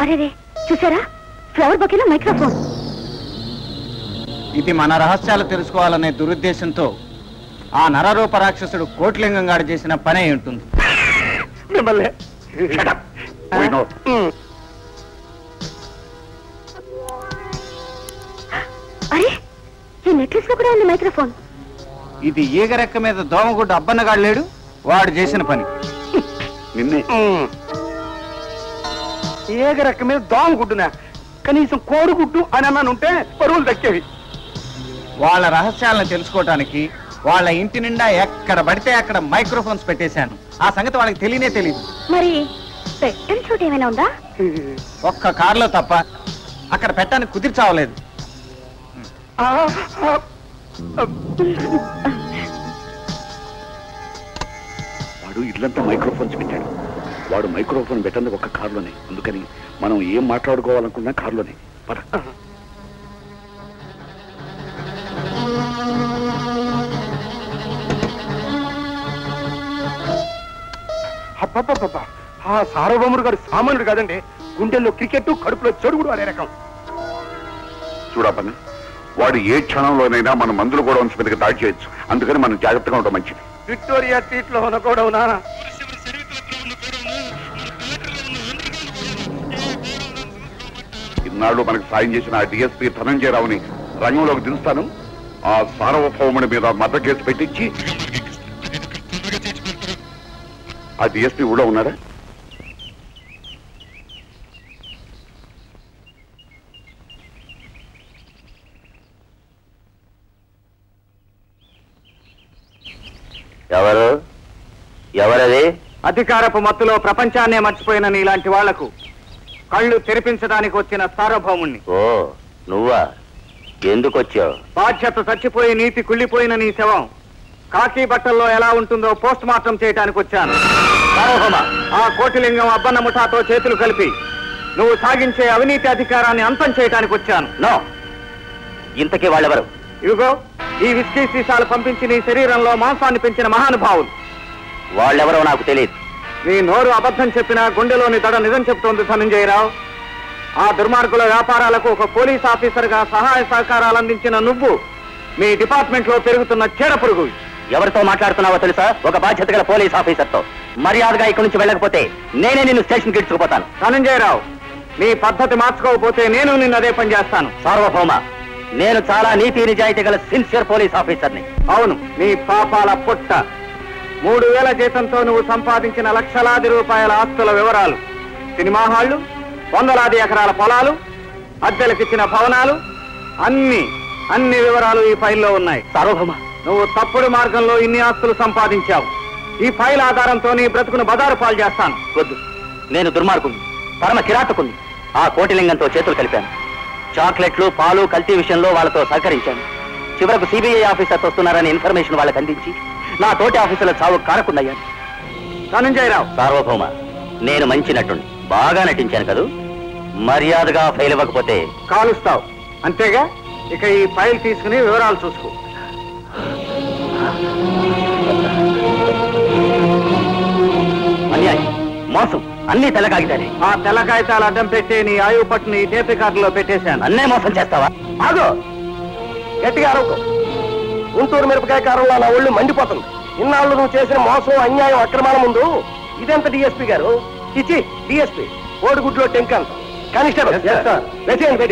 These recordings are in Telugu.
అరే చూసారా, ఫ్లవర్ బొకేలో మైక్రోఫోన్. ఇది మన రహస్యాలు తెలుసుకోవాలనే దురుద్దేశంతో ఆ నరరూప రాక్షసుడు కోట్లింగం గారు చేసిన పనే ఉంటుంది. మిమ్మల్ని అరే, ఈ నెక్లెస్ లో కూడా ఉంది మైక్రోఫోన్. ఇది ఈగరెక్క మీద దోమగుడ్డు అబ్బన్నగాడు లేడు, వాడు చేసిన పని. నిన్నే ఏగరెక్క మీద దోమగుడ్డునా? కనీసం కోడిగుడ్డు అని అన్నానుంటే పరువులు దక్కేవి. వాళ్ళ రహస్యాలను తెలుసుకోవటానికి వాళ్ళ ఇంటి నిండా ఎక్కడ పడితే అక్కడ మైక్రోఫోన్స్ పెట్టేశాను. ఆ సంగతి వాళ్ళకి తెలియనే తెలియదు. మరి పెట్టిన చోటు ఏమైనా ఉందా? ఒక్క కారులో తప్ప అక్కడ పెట్టడానికి కుదిర్చావలేదు. వాడు ఇల్లంతా మైక్రోఫోన్స్ పెట్టాడు. వాడు మైక్రోఫోన్ పెట్టండి ఒక్క కారులోనే. అందుకని మనం ఏం మాట్లాడుకోవాలనుకున్నా కారులోనే. పద. అబ్బబ్బబ్బా, ఆ సార్వభౌముడు గారు సామాన్యుడు కాదండి. గుండెల్లో క్రికెట్, కడుపులో చెడుగుడు అనే రకం. చూడపని, వాడు ఏ క్షణంలోనైనా మన మందులు కూడా ఉంచి మీదకి దాడి చేయొచ్చు. అందుకని మనం జాగ్రత్తగా ఉండడం మంచిది. విక్టోరియా స్ట్రీట్ లో ఉన్న గోడౌనా, ఇన్నాళ్ళు మనకు సాయం చేసిన ఆ డిఎస్పీ ధనంజయరావుని రంగంలోకి దించుతాను. ఆ సార్వభౌముడి మీద మద్ద కేసు పెట్టించి. ఆ డిఎస్పీ ఊళ్ళో ఉన్నాడా? ఎవరు? ఎవరది? అధికారపు మత్తులో ప్రపంచాన్నే మర్చిపోయిన నీలాంటి వాళ్లకు కళ్ళు తెరిపించడానికి వచ్చిన సార్వభౌముణ్ణి. ఓ, నువ్వా? ఎందుకు వచ్చావు? బాధ్యత చచ్చిపోయి నీతి కుళ్ళిపోయిన నీ శవం కాకి బట్టల్లో ఎలా ఉంటుందో పోస్ట్ మార్టం చేయడానికి వచ్చాను. సార్వభౌమ, ఆ కోటిలింగం అబ్బన్న ముఠాతో చేతులు కలిపి నువ్వు సాగించే అవినీతి అధికారాన్ని అంతం చేయడానికి వచ్చాను. నో, ఇంతకీ వాళ్ళెవరు? ఇదిగో ఈ విస్కీ సీసాలు పంపించి నీ శరీరంలో మాంసాన్ని పెంచిన మహానుభావులు. వాళ్ళెవరో నాకు తెలియదు. నీ నోరు అబద్ధం చెప్పినా గుండెలోని దడ నిజం చెప్తోంది ధనంజయరావు. ఆ దుర్మార్గుల వ్యాపారాలకు ఒక పోలీస్ ఆఫీసర్ గా సహాయ సహకారాలు అందించిన నువ్వు మీ డిపార్ట్మెంట్ లో పెరుగుతున్న చీడ పురుగు. ఎవరితో మాట్లాడుతున్నావో తెలుసా? ఒక బాధ్యత గల పోలీస్ ఆఫీసర్తో. మర్యాదగా ఇక్కడి నుంచి వెళ్ళకపోతే నేనే నిన్ను స్టేషన్ కి ఇచ్చుకుపోతాను. ధనంజయరావు, నీ పద్ధతి మార్చుకోకపోతే నేను నిన్ను అదే పని చేస్తాను. సార్వభౌమ, నేను చాలా నీతి నిజాయితీ గల సిన్సియర్ పోలీస్ ఆఫీసర్ని. అవును, నీ పాపాల పుట్ట. 3000 జీతంతో నువ్వు సంపాదించిన లక్షలాది రూపాయల ఆస్తుల వివరాలు, సినిమా హాళ్లు, వందలాది ఎకరాల పొలాలు, అద్దెలకిచ్చిన భవనాలు, అన్ని వివరాలు ఈ ఫైల్లో ఉన్నాయి. సార్వభౌమ, నువ్వు తప్పుడు మార్గంలో ఇన్ని ఆస్తులు సంపాదించావు. ఈ ఫైల్ ఆధారంతో నీ బ్రతుకును బదారు పాలు చేస్తాను. వద్దు, నేను దుర్మార్గుని, పరమ కిరాతకుని. ఆ కోటిలింగంతో చేతులు కలిపాను. చాక్లెట్లు, పాలు కల్తీ విషయంలో వాళ్ళతో సహకరించాను. చివరకు సిబిఐ ఆఫీసర్స్ వస్తున్నారని ఇన్ఫర్మేషన్ వాళ్ళకి అందించి నా తోటి ఆఫీసుల చావు కారకుందయ్యాను. ధనంజయరావు, సార్వభౌమ, నేను మంచి నటుణ్ణి, బాగా నటించాను కదూ. మర్యాదగా ఫైల్ ఇవ్వకపోతే కాలుస్తావు, అంతేగా. ఇక ఈ ఫైల్ తీసుకుని వివరాలు చూసుకో. అన్యాయం, మోసం, అన్ని తెల్ల కాగితాలే. ఆ తెల్ల కాగితాలు అడ్డం పెట్టి నీ ఆయువు పట్టుని ఈ టేప్ రికార్డులో పెట్టేశాను. అన్నే మోసం చేస్తావా? ఆగో, గట్టిగా అరవకు. గుంటూరు మిరపకాయ కారంలో నా ఒళ్ళు మండిపోతుంది. ఇన్నాళ్ళు నువ్వు చేసిన మోసం, అన్యాయం, అక్రమాల ముందు ఇదెంత డిఎస్పీ గారు? ఇచ్చి డిఎస్పీ ఓడిగుడ్లో టెంకాంత కానిస్టేబుల్ పెట్టి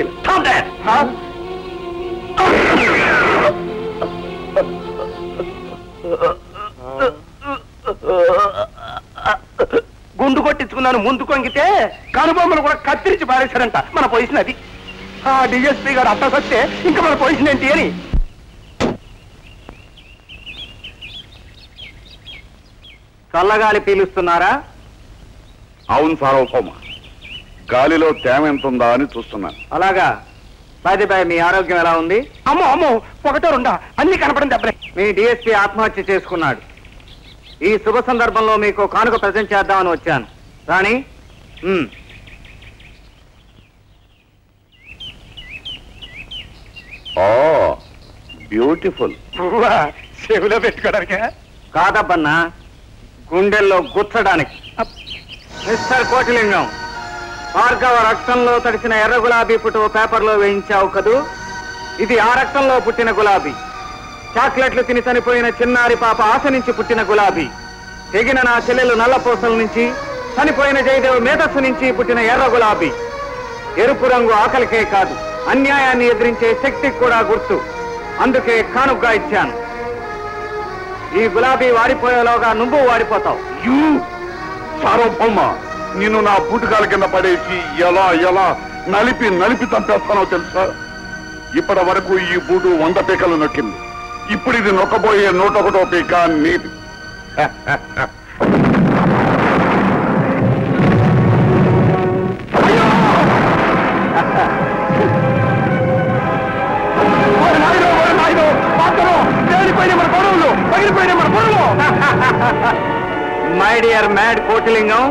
గుండు కొట్టించుకున్నాను. ముందు కొంగితే కనుబొమ్మలు కూడా కత్తిరించి పారేశారంట. మన పొజిషన్ అది. ఆ డిఎస్పీ గారు అట్ట సస్తే ఇంకా మన పొజిషన్ ఏంటి అని. చల్లగాలి పీలుస్తున్నారా? అవును సార్వభౌమ, గాలిలో తేమ ఎంత ఉందా అని చూస్తున్నాను. అలాగా. బాయ్, మీ ఆరోగ్యం ఎలా ఉంది? అమ్మో అమ్మో, ఒకటో రెండా అన్ని కనపడింది. అప్పుడే మీ డిఎస్పీ ఆత్మహత్య చేసుకున్నాడు. ఈ శుభ సందర్భంలో మీకు కానుక ప్రజెంట్ చేద్దామని వచ్చాను. రాణి, ఓ బ్యూటిఫుల్. చెవిలో పెట్టుకోవడానికి కాదబ్బన్నా, గుండెల్లో గుచ్చడానికి. మిస్టర్ కోటిలింగం, భార్గవ రక్తంలో తడిసిన ఎర్ర గులాబీ ఫోటో పేపర్లో వేయించావు కదూ. ఇది ఆ రక్తంలో పుట్టిన గులాబీ. చాక్లెట్లు తిని చనిపోయిన చిన్నారి పాప ఆశ నుంచి పుట్టిన గులాబీ. తెగిన నా చెల్లెలు నల్లపూసల నుంచి, చనిపోయిన జయదేవ్ మేధస్సు నుంచి పుట్టిన ఎర్ర గులాబీ. ఎరుపు రంగు ఆకలికే కాదు, అన్యాయాన్ని ఎదిరించే శక్తికి కూడా గుర్తు. అందుకే కానుగ్గా ఇచ్చాను. ఈ గులాబీ వాడిపోయేలోగా నువ్వు వాడిపోతావు. సార్వభౌమ, నిన్ను నా బూటుకాల కింద పడేసి ఎలా ఎలా నలిపి నలిపి చంపేస్తానో తెలుసా? ఇప్పటి వరకు ఈ బూటు 100 పీకలు నొక్కింది. ఇప్పుడు ఇది నొక్కబోయే 101వ పీక నీది. మై డియర్ మ్యాడ్ కోటిలింగం,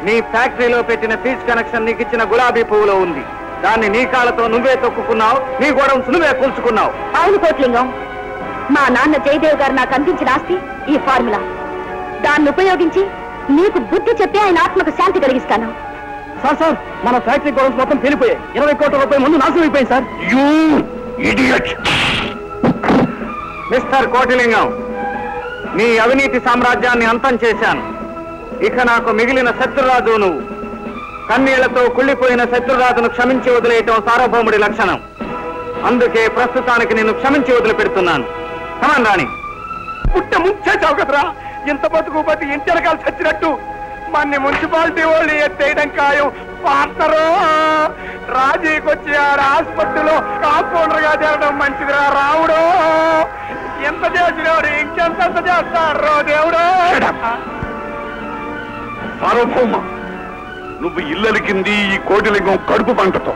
నీ ఫ్యాక్టరీలో పెట్టిన ఫీజ్ కనెక్షన్ నీకు ఇచ్చిన గులాబీ పువ్వులో ఉంది. దాన్ని నీ కాళ్ళతో నువ్వే తొక్కుకున్నావు, నీ గోడౌన్స్ నువ్వే కూల్చుకున్నావు. అవును కోట్లింగం, మా నాన్న జయదేవ్ గారు నాకు అందించిన ఆస్తి ఈ ఫార్ములా. దాన్ని ఉపయోగించి నీకు బుద్ధి చెప్పి ఆయన ఆత్మకు శాంతి కలిగిస్తాను. సార్ మన ఫ్యాక్టరీ గోడౌన్స్ మొత్తం పేలిపోయాయి. 20 కోట్ల రూపాయల ముందు నాశనం అయిపోయింది sir. You idiot! Mister Kotilingam, నీ అవినీతి సామ్రాజ్యాన్ని అంతం చేశాను. ఇక నాకు మిగిలిన శత్రురాజు నువ్వు. కన్నీళ్లతో కుళ్ళిపోయిన శత్రురాజును క్షమించి వదిలేయటం సార్వభౌముడి లక్షణం. అందుకే ప్రస్తుతానికి నేను క్షమించి వదిలిపెడుతున్నాను. కమాన్ రాణి. పుట్ట ముంచేసావు కదరా, ఇంత బతుకు బతి ఇంటెనకాలు చచ్చినట్టు. మన మున్సిపాలిటీ వాళ్ళు ఎత్తేయడం ఖాయం. పార్ట్నరు రాజీకొచ్చి ఆ హాస్పిటల్లో కాంపౌండర్ గా చేరడం మంచిదిరా రావుడు. ఎంత చేసినవాడు ఇంకెంత చేస్తారో దేవుడు. సార్వభౌమ, నువ్వు ఇల్లలికింది ఈ కోటిలింగం కడుపు పంటతో,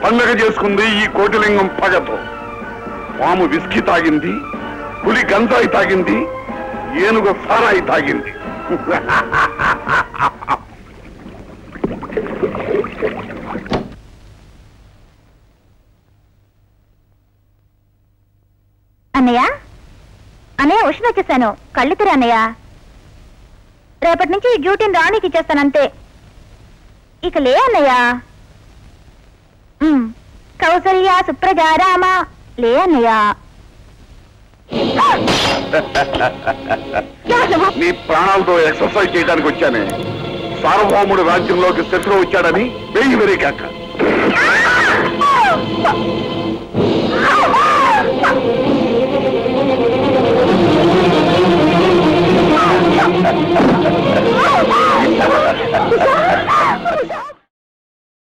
పండగ చేసుకుంది ఈ కోటిలింగం పగతో. పాము విస్కీ తాగింది, పులి గంజాయి తాగింది, ఏనుగు సారాయి తాగింది. అన్నయ్య అన్నయ్య ఉష్ణ వచ్చేసాను. కళ్ళు తెర అన్నయ్య. రేపటి నుంచి ఈ డ్యూటీని రాణికి ఇచ్చేస్తానంతే. ఇక లే అన్నయ్య. కౌసల్య సుప్రజా రామ లే అన్నయ్య. నీ ప్రాణాలతో ఎక్సర్సైజ్ చేయడానికి వచ్చానే. సార్వభౌముడు రాజ్యంలోకి శత్రువు వచ్చాడని వెయ్యి వెరీ కాక.